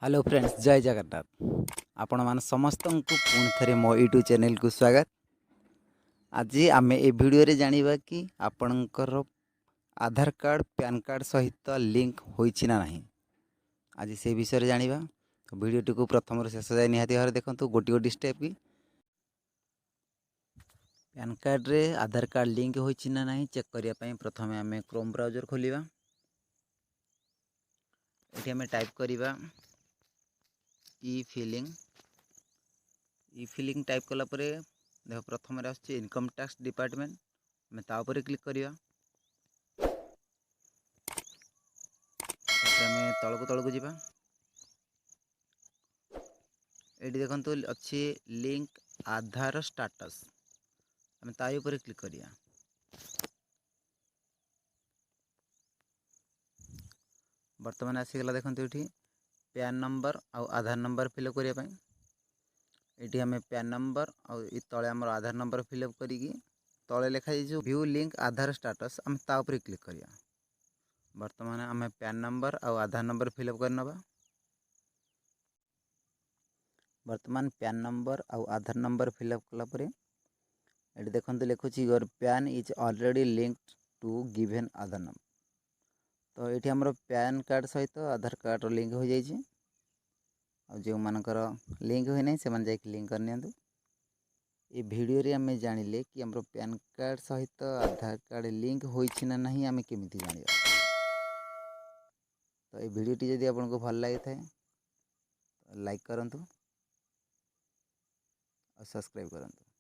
Hello friends, जय जगन्नाथ। आपण मान समस्त को पुणी थे मो यूट्यूब चैनल को स्वागत। आज आम ए वीडियो रे जानिबा कि आपणकर आधार कार्ड पैन कार्ड सहित लिंक होइछि ना नहीं। आज से विषय जानिबा। तो वीडियो को प्रथम शेष जाए निहाती भाव देखो गोटी गोटी स्टेप की पैन कार्ड रे आधार कार्ड लिंक होइछि ना नहीं चेक करिया पई प्रथमे आम क्रोम ब्राउजर खोलिबा। एठी आम टाइप करिबा ई फिलिंग टाइप कला परे देख प्रथम आसुच्छी इनकम टैक्स डिपार्टमेंट। आम तापर क्लिक करिया। आम तलक जावा। ये देखो अच्छी लिंक आधार स्टाटस। आम ताई ऊपर क्लिक करिया। वर्तमान आसीगला देखो ये पैन नंबर आउ आधार नंबर फिलअप करने। ये आम पैन नंबर आउ तले आम आधार नंबर फिलअप करी तले लिखा जो व्यू लिंक आधार स्टाटस आम ता ऊपर क्लिक करिया। वर्तमान आम पैन नंबर आउ आधार नंबर फिलअप करनबा। वर्तमान पैन नंबर आउ आधार नंबर फिलअप कला परे ये देखो लिखुची your PAN is already linked to given Aadhaar number. तो ये आमर पैन कार्ड सहित आधार कार्ड लिंक हो जाइए। जो मानकर लिंक हुए ना से जाकि लिंक करनी। ये वीडियो रे आम जानिले कि आमर पैन कार्ड सहित आधार कार्ड लिंक होइछि ना नहीं आम केमिति जानिबा। तो ये वीडियोटी जदि आपको भल लगी था लाइक करंतु और सब्सक्राइब करंतु।